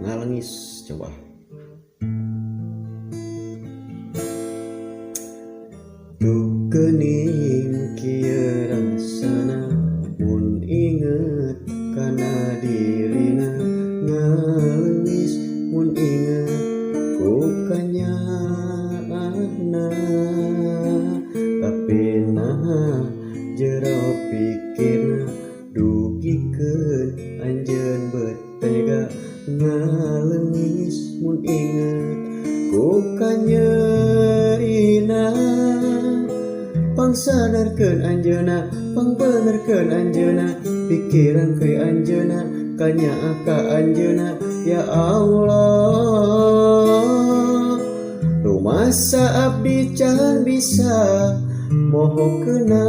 Ngalengis coba. Tuh geuning kieu rasana mun inget kana dirina, ngalengis mun inget ku kanyaadna. Tapi naha jero pikirna dugikeun anjeun betega, ngalengis mun inget ku kanyerina. Pangsadarkeun anjeunna, pangbenerkeun anjeunna, pikiran keuy anjeunna, kanyaa ka anjeunna. Ya Allah, rumasa abdi can bisa mohokeunna.